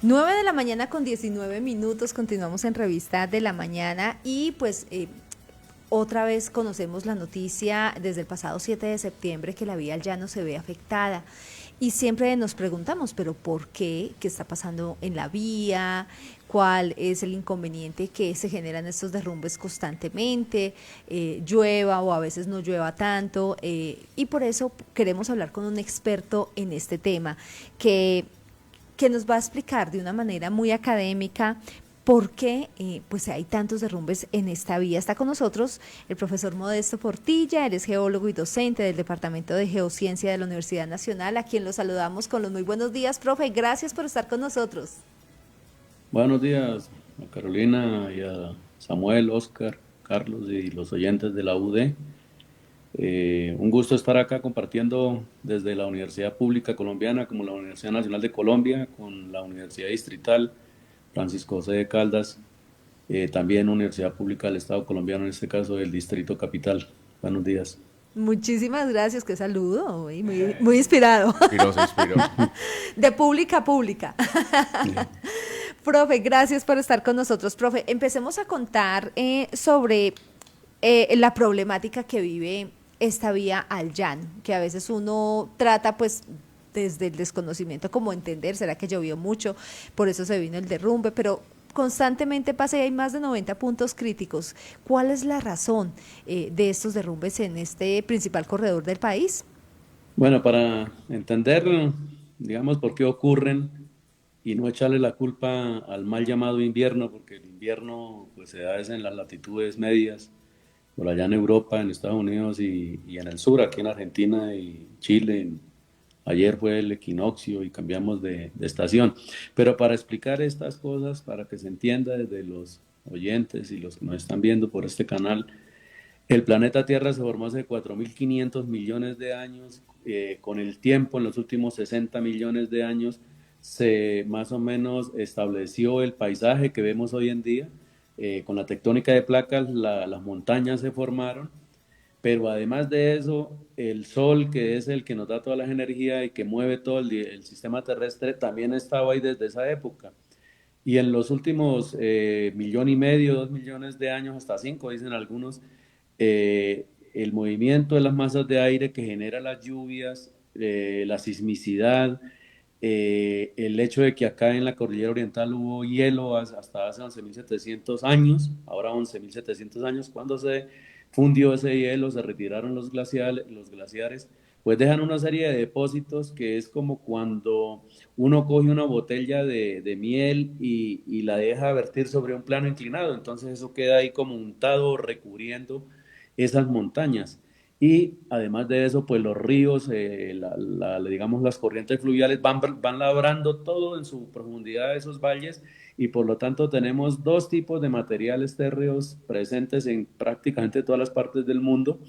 9 de la mañana con 19 minutos, continuamos en Revista de la Mañana y pues otra vez conocemos la noticia desde el pasado 7 de septiembre que la vía al llano se ve afectada y siempre nos preguntamos, pero ¿por qué? ¿Qué está pasando en la vía? ¿Cuál es el inconveniente que se generan estos derrumbes constantemente? Llueva o a veces no llueva tanto y por eso queremos hablar con un experto en este tema que nos va a explicar de una manera muy académica por qué pues hay tantos derrumbes en esta vía. Está con nosotros el profesor Modesto Portilla, él es geólogo y docente del Departamento de Geociencia de la Universidad Nacional, a quien lo saludamos con los muy buenos días. Profe, gracias por estar con nosotros. Buenos días a Carolina y a Samuel, Oscar, Carlos y los oyentes de la UD. Un gusto estar acá compartiendo desde la Universidad Pública Colombiana como la Universidad Nacional de Colombia con la Universidad Distrital Francisco José de Caldas, también Universidad Pública del Estado colombiano, en este caso del Distrito Capital. Buenos días. Muchísimas gracias, qué saludo, muy inspirado. Se inspiró. De pública a pública. Profe, gracias por estar con nosotros. Profe, empecemos a contar sobre la problemática que vive esta vía al llano, que a veces uno trata pues desde el desconocimiento como entender, será que llovió mucho, por eso se vino el derrumbe, pero constantemente pasa y hay más de 90 puntos críticos. ¿Cuál es la razón de estos derrumbes en este principal corredor del país? Bueno, para entender, digamos, por qué ocurren y no echarle la culpa al mal llamado invierno, porque el invierno pues se da es en las latitudes medias, por allá en Europa, en Estados Unidos y en el sur, aquí en Argentina y Chile. Ayer fue el equinoccio y cambiamos de estación. Pero para explicar estas cosas, para que se entienda desde los oyentes y los que nos están viendo por este canal, el planeta Tierra se formó hace 4.500 millones de años. Con el tiempo, en los últimos 60 millones de años, se más o menos estableció el paisaje que vemos hoy en día. Con la tectónica de placas, las montañas se formaron, pero además de eso, el Sol, que es el que nos da toda la energía y que mueve todo el sistema terrestre, también estaba ahí desde esa época. Y en los últimos 1,5 millones, 2 millones de años, hasta 5, dicen algunos, el movimiento de las masas de aire que genera las lluvias, la sismicidad, el hecho de que acá en la cordillera oriental hubo hielo hasta hace 11.700 años, ahora 11.700 años, cuando se fundió ese hielo, se retiraron los glaciares, pues dejan una serie de depósitos que es como cuando uno coge una botella de miel y la deja vertir sobre un plano inclinado, entonces eso queda ahí como untado, recubriendo esas montañas. Y además de eso, pues los ríos, digamos las corrientes fluviales van labrando todo en su profundidad de esos valles y por lo tanto tenemos dos tipos de materiales térreos presentes en prácticamente todas las partes del mundo.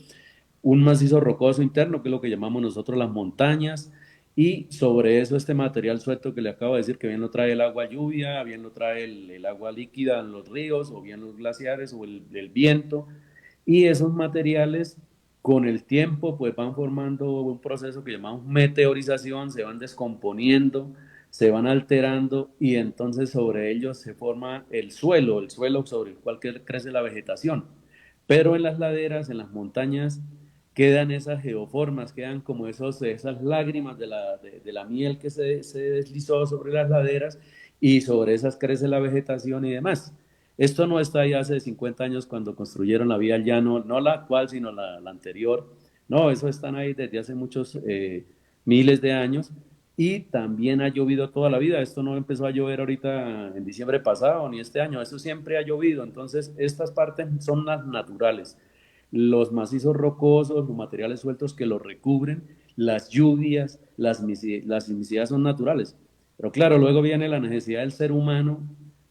Un macizo rocoso interno, que es lo que llamamos nosotros las montañas, y sobre eso este material suelto que le acabo de decir, que bien lo trae el agua lluvia, bien lo trae el agua líquida en los ríos, o bien los glaciares, o el viento, y esos materiales con el tiempo pues van formando un proceso que llamamos meteorización, se van descomponiendo, se van alterando y entonces sobre ellos se forma el suelo sobre el cual crece la vegetación. Pero en las laderas, en las montañas, quedan esas geoformas, quedan como esas lágrimas de la miel que se deslizó sobre las laderas y sobre esas crece la vegetación y demás. Esto no está ahí hace 50 años cuando construyeron la vía al llano, no la actual, sino la anterior. No, eso están ahí desde hace muchos miles de años y también ha llovido toda la vida. Esto no empezó a llover ahorita en diciembre pasado ni este año, eso siempre ha llovido. Entonces, estas partes son las naturales. Los macizos rocosos, los materiales sueltos que los recubren, las lluvias, las sismicidades son naturales. Pero claro, luego viene la necesidad del ser humano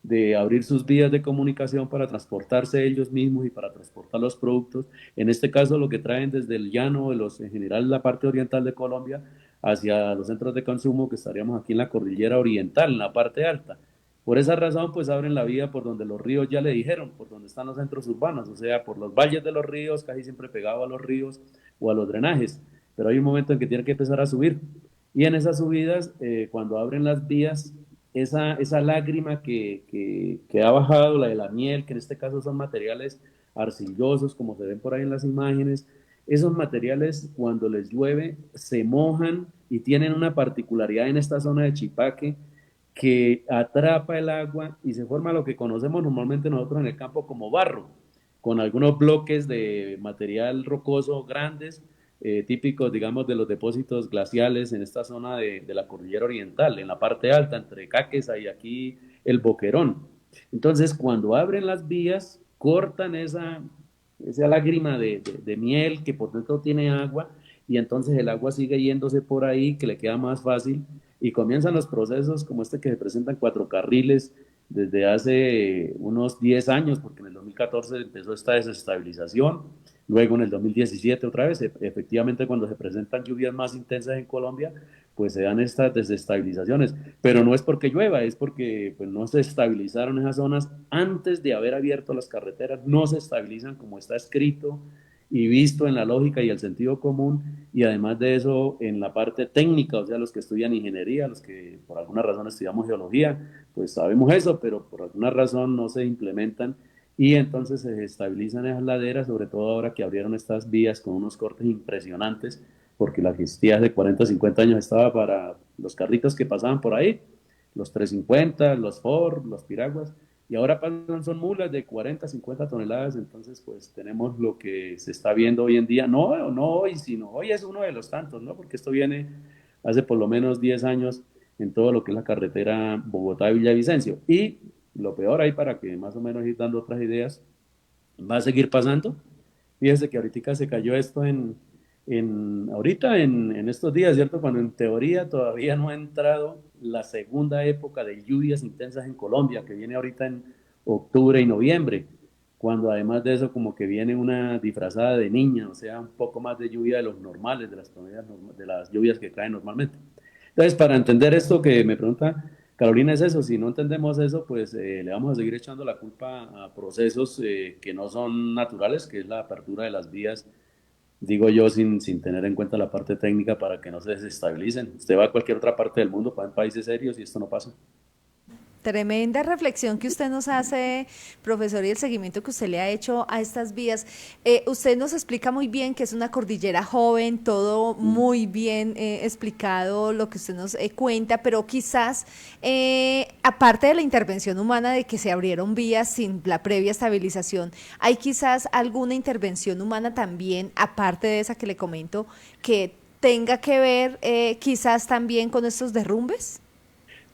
de abrir sus vías de comunicación para transportarse ellos mismos y para transportar los productos. En este caso, lo que traen desde el llano, en general la parte oriental de Colombia, hacia los centros de consumo, que estaríamos aquí en la cordillera oriental, en la parte alta. Por esa razón, pues abren la vía por donde los ríos ya le dijeron, por donde están los centros urbanos, o sea, por los valles de los ríos, casi siempre pegado a los ríos o a los drenajes. Pero hay un momento en que tiene que empezar a subir. Y en esas subidas, cuando abren las vías, esa lágrima que ha bajado, la de la miel, que en este caso son materiales arcillosos, como se ven por ahí en las imágenes, esos materiales cuando les llueve se mojan y tienen una particularidad en esta zona de Chipaque que atrapa el agua y se forma lo que conocemos normalmente nosotros en el campo como barro, con algunos bloques de material rocoso grandes, típicos, digamos, de los depósitos glaciales en esta zona de la cordillera oriental, en la parte alta, entre Caquesa y aquí el Boquerón. Entonces, cuando abren las vías, cortan esa lágrima de miel que por dentro tiene agua y entonces el agua sigue yéndose por ahí, que le queda más fácil y comienzan los procesos como este que se presentan cuatro carriles desde hace unos 10 años, porque en el 2014 empezó esta desestabilización, luego en el 2017 otra vez, efectivamente cuando se presentan lluvias más intensas en Colombia, pues se dan estas desestabilizaciones, pero no es porque llueva, es porque pues, no se estabilizaron esas zonas antes de haber abierto las carreteras, no se estabilizan como está escrito y visto en la lógica y el sentido común, y además de eso en la parte técnica, o sea, los que estudian ingeniería, los que por alguna razón estudiamos geología, pues sabemos eso, pero por alguna razón no se implementan y entonces se estabilizan esas laderas, sobre todo ahora que abrieron estas vías con unos cortes impresionantes, porque la gestión de 40, 50 años estaba para los carritos que pasaban por ahí, los 350, los Ford, los Piraguas, y ahora pasan, son mulas de 40, 50 toneladas, entonces pues tenemos lo que se está viendo hoy en día, no hoy, sino hoy es uno de los tantos, ¿no? Porque esto viene hace por lo menos 10 años en todo lo que es la carretera Bogotá-Villavicencio. Y lo peor ahí, para que más o menos ir dando otras ideas, va a seguir pasando. Fíjese que ahorita se cayó esto ahorita en estos días, ¿cierto? Cuando en teoría todavía no ha entrado la segunda época de lluvias intensas en Colombia, que viene ahorita en octubre y noviembre, cuando además de eso como que viene una disfrazada de niña, o sea, un poco más de lluvia de los normales, de las lluvias que caen normalmente. Entonces, para entender esto que me pregunta Carolina, es eso, si no entendemos eso, pues le vamos a seguir echando la culpa a procesos que no son naturales, que es la apertura de las vías, digo yo, sin tener en cuenta la parte técnica para que no se desestabilicen. Usted va a cualquier otra parte del mundo, va en países serios y esto no pasa. Tremenda reflexión que usted nos hace, profesor, y el seguimiento que usted le ha hecho a estas vías. Usted nos explica muy bien que es una cordillera joven, todo muy bien explicado lo que usted nos cuenta, pero quizás, aparte de la intervención humana de que se abrieron vías sin la previa estabilización, hay quizás alguna intervención humana también, aparte de esa que le comento, que tenga que ver quizás también con estos derrumbes.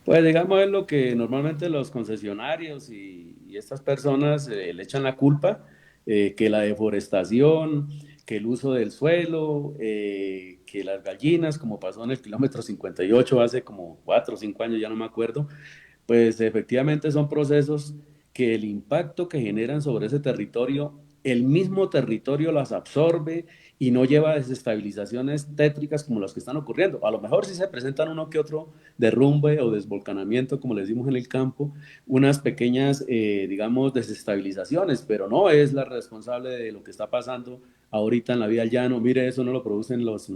Pues digamos es lo que normalmente los concesionarios y estas personas le echan la culpa, que la deforestación, que el uso del suelo, que las gallinas, como pasó en el kilómetro 58 hace como 4 o 5 años, ya no me acuerdo, pues efectivamente son procesos que el impacto que generan sobre ese territorio, el mismo territorio las absorbe y no lleva a desestabilizaciones tétricas como las que están ocurriendo. A lo mejor sí se presentan uno que otro derrumbe o desvolcanamiento, como les decimos en el campo, unas pequeñas, digamos, desestabilizaciones, pero no es la responsable de lo que está pasando ahorita en la vida al llano. Mire, eso no lo producen las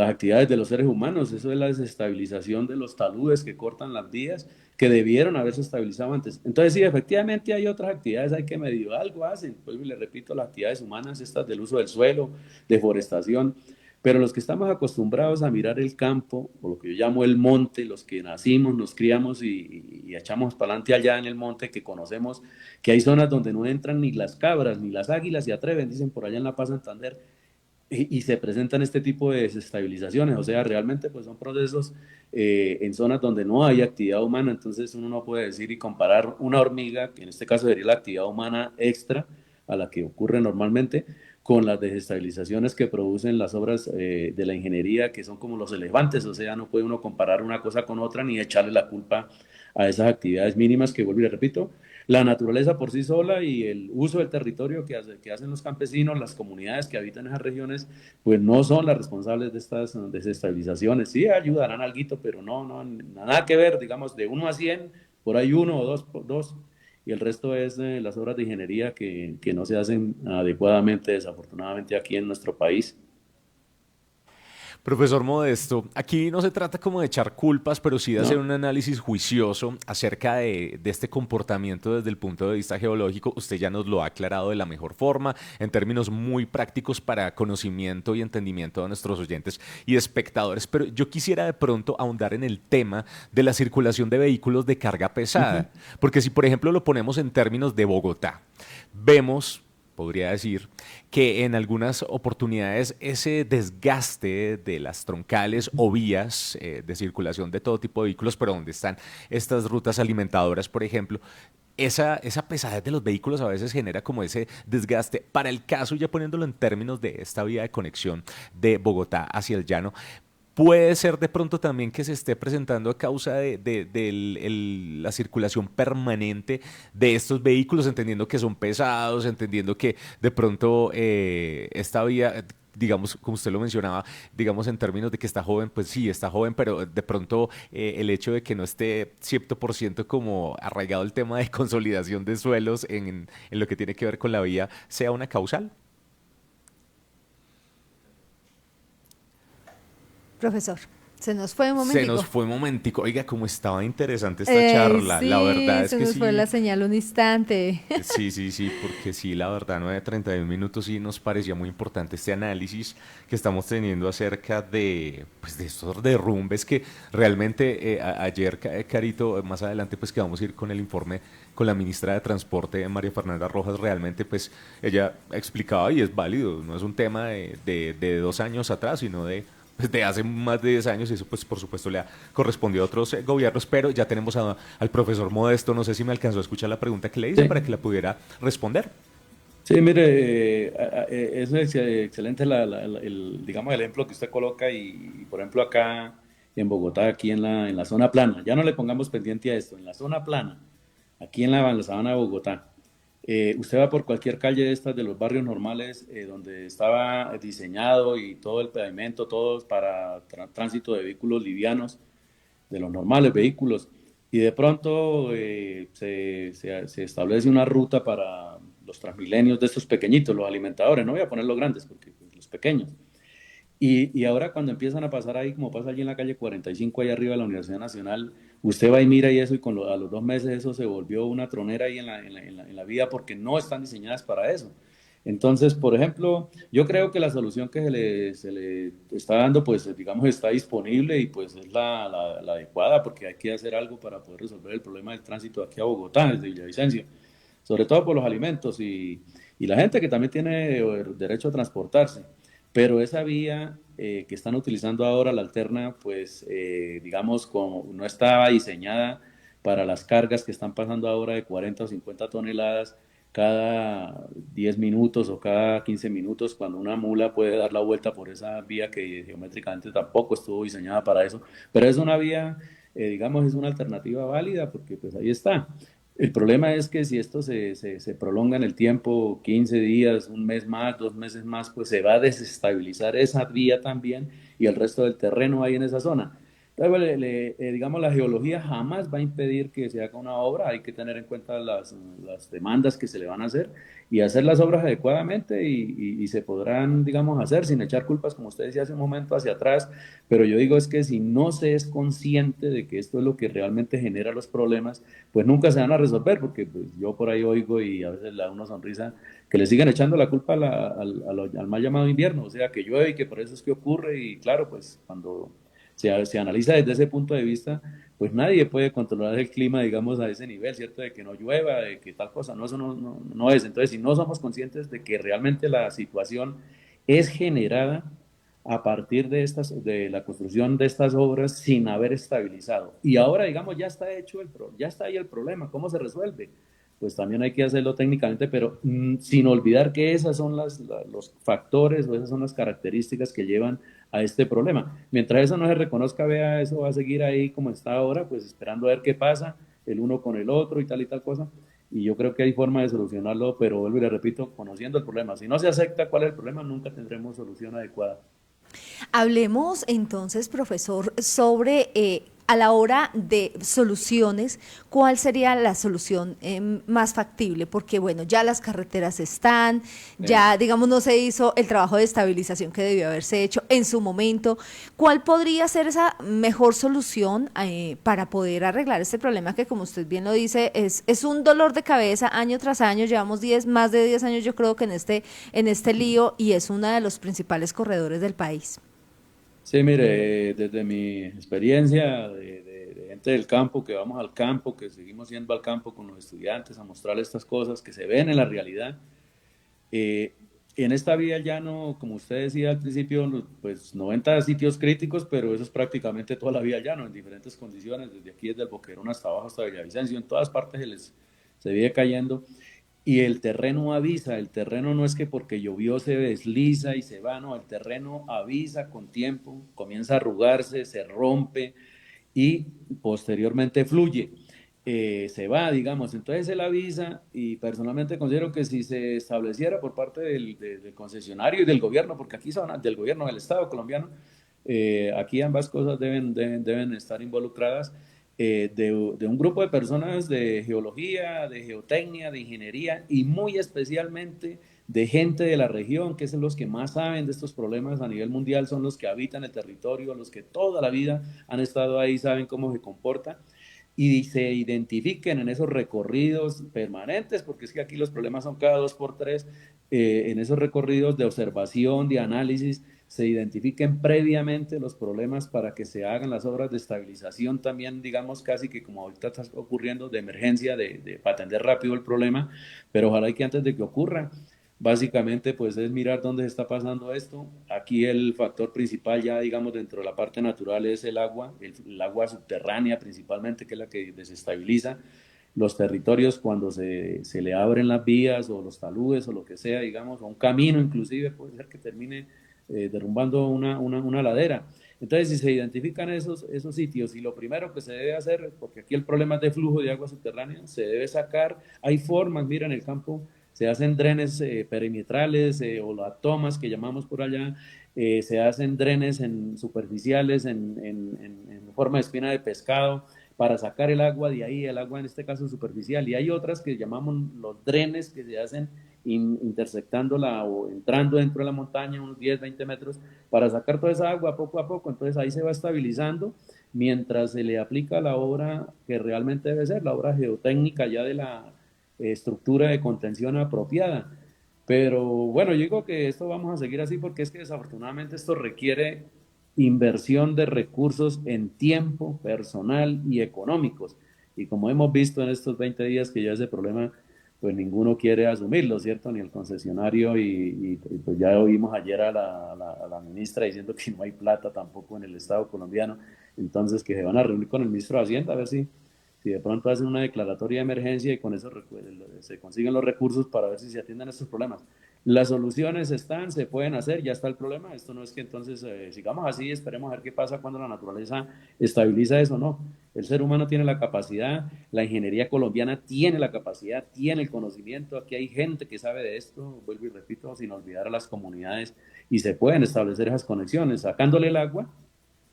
actividades de los seres humanos, eso es la desestabilización de los taludes que cortan las vías, que debieron haberse estabilizado antes. Entonces, sí, efectivamente hay otras actividades, hay que medir algo, hacen, pues le repito, las actividades humanas, estas del uso del suelo, deforestación, pero los que estamos acostumbrados a mirar el campo, o lo que yo llamo el monte, los que nacimos, nos criamos y echamos para adelante allá en el monte, que conocemos que hay zonas donde no entran ni las cabras ni las águilas, se atreven, dicen por allá en La Paz, Santander, y se presentan este tipo de desestabilizaciones, o sea, realmente pues son procesos en zonas donde no hay actividad humana, entonces uno no puede decir y comparar una hormiga, que en este caso sería la actividad humana extra a la que ocurre normalmente, con las desestabilizaciones que producen las obras de la ingeniería, que son como los elefantes, o sea, no puede uno comparar una cosa con otra ni echarle la culpa a esas actividades mínimas que, vuelvo y le repito, la naturaleza por sí sola y el uso del territorio que hacen los campesinos, las comunidades que habitan esas regiones, pues no son las responsables de estas desestabilizaciones. Sí ayudarán algo, pero nada que ver, digamos, de 1 a 100 por ahí uno o dos, y el resto es las obras de ingeniería que no se hacen adecuadamente, desafortunadamente, aquí en nuestro país. Profesor Modesto, aquí no se trata como de echar culpas, pero sí de hacer ¿no? un análisis juicioso acerca de este comportamiento desde el punto de vista geológico. Usted ya nos lo ha aclarado de la mejor forma, en términos muy prácticos para conocimiento y entendimiento de nuestros oyentes y espectadores, pero yo quisiera de pronto ahondar en el tema de la circulación de vehículos de carga Ujú. pesada, porque si por ejemplo lo ponemos en términos de Bogotá, vemos podría decir, que en algunas oportunidades ese desgaste de las troncales o vías de circulación de todo tipo de vehículos, pero donde están estas rutas alimentadoras, por ejemplo, esa pesadez de los vehículos a veces genera como ese desgaste. Para el caso, ya poniéndolo en términos de esta vía de conexión de Bogotá hacia el llano, puede ser de pronto también que se esté presentando a causa la circulación permanente de estos vehículos, entendiendo que son pesados, entendiendo que de pronto esta vía, digamos, como usted lo mencionaba, digamos en términos de que está joven, pues sí, está joven, pero de pronto el hecho de que no esté 100% como arraigado el tema de consolidación de suelos en lo que tiene que ver con la vía, sea una causal. Profesor, se nos fue un Se nos momentico. fue un momentico. Oiga, cómo estaba interesante esta charla. La Sí, verdad es se que nos fue sí, la señal un instante. sí, sí, sí, porque sí, la verdad, 9:31 sí nos parecía muy importante este análisis que estamos teniendo acerca de, pues, de estos derrumbes que realmente ayer, Carito, más adelante, pues que vamos a ir con el informe con la ministra de Transporte, María Fernanda Rojas, realmente, pues ella explicaba y es válido, no es un tema de 2 años atrás, sino de hace más de 10 años y eso pues por supuesto le ha correspondido a otros gobiernos, pero ya tenemos al profesor Modesto, no sé si me alcanzó a escuchar la pregunta que le hice para Sí, que la pudiera responder. sí, mire, es excelente digamos, el ejemplo que usted coloca y, por ejemplo, acá en Bogotá, aquí en la zona plana, ya no le pongamos pendiente a esto, en la zona plana, aquí en la sabana de Bogotá, usted va por cualquier calle de estas de los barrios normales donde estaba diseñado y todo el pavimento, todo para tránsito de vehículos livianos, de los normales vehículos, y de pronto se establece una ruta para los transmilenios de estos pequeñitos, los alimentadores, no voy a poner los grandes, porque pues, los pequeños. Y ahora cuando empiezan a pasar ahí, como pasa allí en la calle 45, ahí arriba de la Universidad Nacional, usted va y mira y eso, y a los 2 meses eso se volvió una tronera ahí en la vía porque no están diseñadas para eso. Entonces, por ejemplo, yo creo que la solución que se le está dando, pues digamos, está disponible y pues es la adecuada porque hay que hacer algo para poder resolver el problema del tránsito aquí a Bogotá, desde Villavicencio, sobre todo por los alimentos y la gente que también tiene derecho a transportarse. Pero esa vía que están utilizando ahora, la alterna, pues digamos, como no estaba diseñada para las cargas que están pasando ahora de 40 o 50 toneladas cada 10 minutos o cada 15 minutos, cuando una mula puede dar la vuelta por esa vía que geométricamente tampoco estuvo diseñada para eso, pero es una vía, digamos, es una alternativa válida porque pues ahí está. El problema es que si esto se prolonga en el tiempo, 15 días, un mes más, 2 meses más, pues se va a desestabilizar esa vía también y el resto del terreno ahí en esa zona. Entonces, bueno, digamos, la geología jamás va a impedir que se haga una obra, hay que tener en cuenta las demandas que se le van a hacer y hacer las obras adecuadamente y se podrán, digamos, hacer sin echar culpas, como usted decía hace un momento, hacia atrás, pero yo digo es que si no se es consciente de que esto es lo que realmente genera los problemas, pues nunca se van a resolver, porque pues, yo por ahí oigo y a veces le da una sonrisa que le siguen echando la culpa al mal llamado invierno, o sea, que llueve y que por eso es que ocurre, y claro, pues cuando se analiza desde ese punto de vista, pues nadie puede controlar el clima, digamos, a ese nivel, ¿cierto? De que no llueva, de que tal cosa, no, eso no es. Entonces, si no somos conscientes de que realmente la situación es generada a partir de la construcción de estas obras sin haber estabilizado. Y ahora, digamos, ya está hecho ya está ahí el problema. ¿Cómo se resuelve? Pues también hay que hacerlo técnicamente, pero sin olvidar que esas son los factores o esas son las características que llevan a este problema. Mientras eso no se reconozca, vea, eso va a seguir ahí como está ahora, pues esperando a ver qué pasa el uno con el otro y tal cosa. Y yo creo que hay forma de solucionarlo, pero vuelvo y le repito, conociendo el problema. Si no se acepta cuál es el problema, nunca tendremos solución adecuada. Hablemos entonces, profesor, sobre a la hora de soluciones, ¿cuál sería la solución más factible? Porque bueno, ya las carreteras están, ya digamos no se hizo el trabajo de estabilización que debió haberse hecho en su momento. ¿Cuál podría ser esa mejor solución para poder arreglar este problema que, como usted bien lo dice, es un dolor de cabeza año tras año? Llevamos más de 10 años yo creo que en este lío, y es uno de los principales corredores del país. Sí, mire, desde mi experiencia de gente del campo, que vamos al campo, que seguimos yendo al campo con los estudiantes a mostrarles estas cosas que se ven en la realidad, eh, en esta vía ya no, como usted decía al principio, pues 90 sitios críticos, pero eso es prácticamente toda la vía llano, en diferentes condiciones, desde aquí, desde el Boquerón hasta abajo, hasta Villavicencio, en todas partes se vive cayendo. Y el terreno avisa, el terreno no es que porque llovió se desliza y se va, no, el terreno avisa con tiempo, comienza a arrugarse, se rompe y posteriormente fluye, se va, digamos. Entonces él avisa, y personalmente considero que si se estableciera por parte del concesionario y del gobierno, porque aquí son del gobierno del Estado colombiano, aquí ambas cosas deben estar involucradas, de un grupo de personas de geología, de geotecnia, de ingeniería y muy especialmente de gente de la región, que son los que más saben de estos problemas a nivel mundial, son los que habitan el territorio, los que toda la vida han estado ahí, saben cómo se comporta, y se identifiquen en esos recorridos permanentes, porque es que aquí los problemas son cada 2 por 3, en esos recorridos de observación, de análisis, se identifiquen previamente los problemas para que se hagan las obras de estabilización también, digamos, casi que como ahorita está ocurriendo, de emergencia, para atender rápido el problema, pero ojalá que antes de que ocurra, básicamente pues es mirar dónde se está pasando esto. Aquí el factor principal ya, digamos, dentro de la parte natural es el agua, el agua subterránea principalmente, que es la que desestabiliza los territorios cuando se le abren las vías o los taludes o lo que sea, digamos, o un camino inclusive, puede ser que termine derrumbando una ladera. Entonces, si se identifican esos sitios, y lo primero que se debe hacer, porque aquí el problema es de flujo de agua subterránea, se debe sacar, hay formas, mira, en el campo se hacen drenes perimetrales o las tomas que llamamos por allá, se hacen drenes superficiales en forma de espina de pescado para sacar el agua de ahí, el agua en este caso superficial, y hay otras que llamamos los drenes que se hacen intersectándola o entrando dentro de la montaña unos 10, 20 metros para sacar toda esa agua poco a poco. Entonces ahí se va estabilizando mientras se le aplica la obra que realmente debe ser, la obra geotécnica ya de la estructura de contención apropiada. Pero bueno, yo digo que esto vamos a seguir así porque es que desafortunadamente esto requiere inversión de recursos en tiempo, personal y económicos. Y como hemos visto en estos 20 días que ya ese problema, pues ninguno quiere asumirlo, ¿cierto? Ni el concesionario, y pues ya oímos ayer a la ministra diciendo que no hay plata tampoco en el Estado colombiano, entonces que se van a reunir con el ministro de Hacienda a ver si de pronto hacen una declaratoria de emergencia y con eso se consiguen los recursos para ver si se atienden estos problemas. Las soluciones están, se pueden hacer, ya está el problema. Esto no es que entonces sigamos así, esperemos a ver qué pasa cuando la naturaleza estabiliza eso, no. El ser humano tiene la capacidad, la ingeniería colombiana tiene la capacidad, tiene el conocimiento, aquí hay gente que sabe de esto, vuelvo y repito, sin olvidar a las comunidades, y se pueden establecer esas conexiones, sacándole el agua.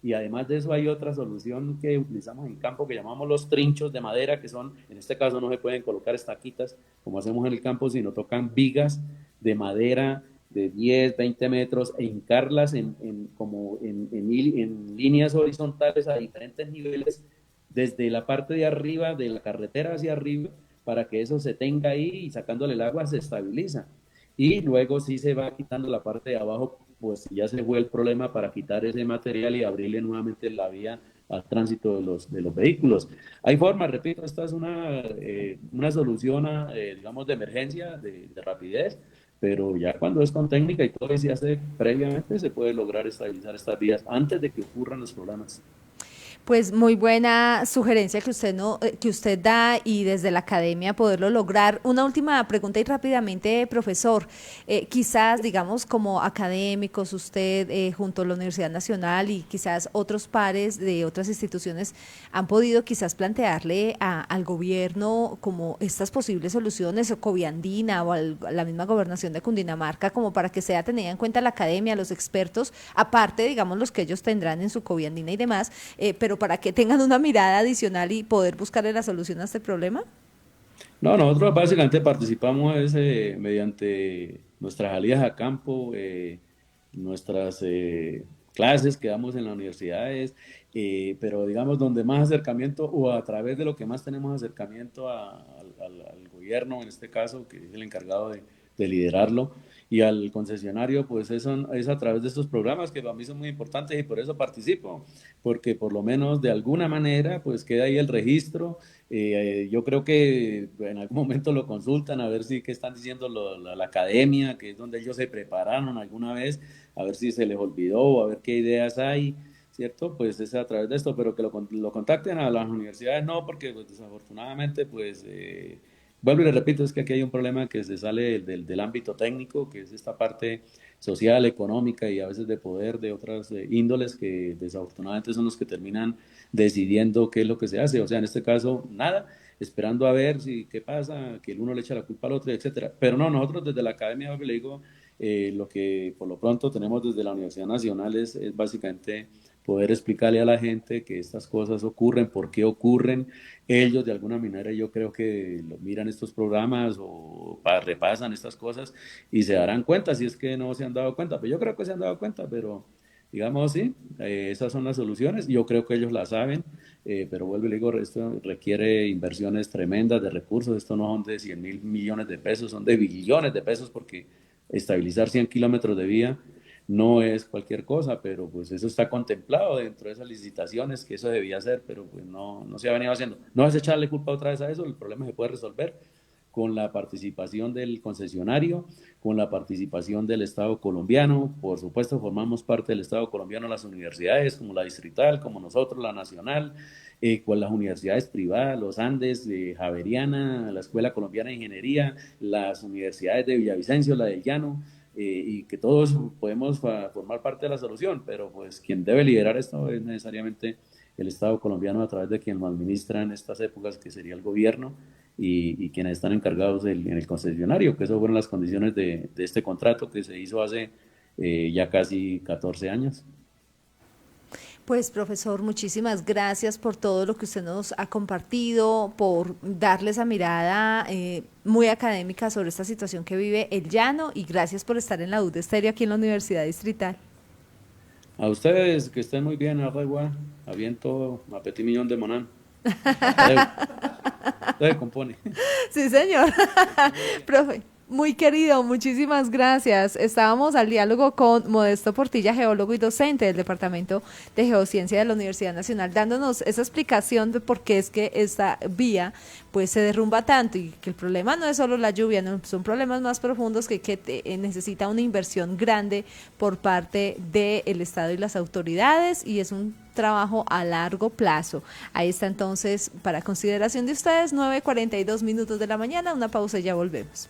Y además de eso hay otra solución que utilizamos en campo que llamamos los trinchos de madera, que son, en este caso no se pueden colocar estaquitas como hacemos en el campo, sino tocan vigas de madera de 10, 20 metros e hincarlas en líneas horizontales a diferentes niveles, desde la parte de arriba de la carretera hacia arriba, para que eso se tenga ahí y sacándole el agua se estabiliza. Y luego sí se va quitando la parte de abajo, pues ya se fue el problema, para quitar ese material y abrirle nuevamente la vía al tránsito de los vehículos. Hay formas, repito, esta es una solución, digamos, de emergencia, de rapidez, pero ya cuando es con técnica y todo se hace previamente, se puede lograr estabilizar estas vías antes de que ocurran los problemas. Pues muy buena sugerencia que usted no, que usted da, y desde la academia poderlo lograr. Una última pregunta y rápidamente, profesor. Quizás, digamos, como académicos, usted junto a la Universidad Nacional y quizás otros pares de otras instituciones han podido quizás plantearle al gobierno como estas posibles soluciones, o Coviandina o a la misma gobernación de Cundinamarca, como para que sea tenida en cuenta la academia, los expertos, aparte, digamos, los que ellos tendrán en su Coviandina y demás, pero para que tengan una mirada adicional y poder buscarle la solución a este problema. No, nosotros básicamente participamos mediante nuestras salidas a campo, nuestras clases que damos en las universidades, pero digamos donde más acercamiento o a través de lo que más tenemos acercamiento al gobierno, en este caso, que es el encargado de liderarlo, y al concesionario, pues es a través de estos programas que para mí son muy importantes y por eso participo, porque por lo menos de alguna manera pues queda ahí el registro. Yo creo que en algún momento lo consultan a ver si qué están diciendo la academia, que es donde ellos se prepararon alguna vez, a ver si se les olvidó, a ver qué ideas hay, ¿cierto? Pues es a través de esto, pero que lo contacten a las universidades no, porque pues, desafortunadamente pues... vuelvo y le repito, es que aquí hay un problema que se sale del ámbito técnico, que es esta parte social, económica y a veces de poder de otras índoles que desafortunadamente son los que terminan decidiendo qué es lo que se hace. O sea, en este caso, nada, esperando a ver si qué pasa, que el uno le echa la culpa al otro, etcétera. Pero no, nosotros desde la academia, le digo, lo que por lo pronto tenemos desde la Universidad Nacional es básicamente poder explicarle a la gente que estas cosas ocurren, por qué ocurren. Ellos de alguna manera yo creo que lo miran estos programas o repasan estas cosas y se darán cuenta si es que no se han dado cuenta. Pero yo creo que se han dado cuenta, pero digamos sí, esas son las soluciones. Yo creo que ellos las saben, pero vuelvo y le digo, esto requiere inversiones tremendas de recursos. Esto no son de 100.000 millones de pesos, son de billones de pesos porque estabilizar 100 kilómetros de vía no es cualquier cosa, pero pues eso está contemplado dentro de esas licitaciones, que eso debía hacer, pero pues no se ha venido haciendo. No es echarle culpa otra vez a eso, el problema se puede resolver con la participación del concesionario, con la participación del Estado colombiano. Por supuesto, formamos parte del Estado colombiano las universidades, como la distrital, como nosotros, la nacional, con las universidades privadas, los Andes, Javeriana, la Escuela Colombiana de Ingeniería, las universidades de Villavicencio, la del Llano, y que todos podemos formar parte de la solución, pero pues quien debe liderar esto es necesariamente el Estado colombiano a través de quien lo administra en estas épocas, que sería el gobierno, y quienes están encargados en el concesionario, que esas fueron las condiciones de este contrato que se hizo hace ya casi 14 años. Pues profesor, muchísimas gracias por todo lo que usted nos ha compartido, por darle esa mirada muy académica sobre esta situación que vive el Llano, y gracias por estar en la UD Estéreo aquí en la Universidad Distrital. A ustedes que estén muy bien, Arregua, aviento a Petit Millón de Monán. Se compone. Sí, señor. Profe. Muy querido, muchísimas gracias. Estábamos al diálogo con Modesto Portilla, geólogo y docente del Departamento de Geociencia de la Universidad Nacional, dándonos esa explicación de por qué es que esta vía pues se derrumba tanto, y que el problema no es solo la lluvia, no, son problemas más profundos que necesita una inversión grande por parte del Estado y las autoridades, y es un trabajo a largo plazo. Ahí está entonces para consideración de ustedes, 9:42 de la mañana, una pausa y ya volvemos.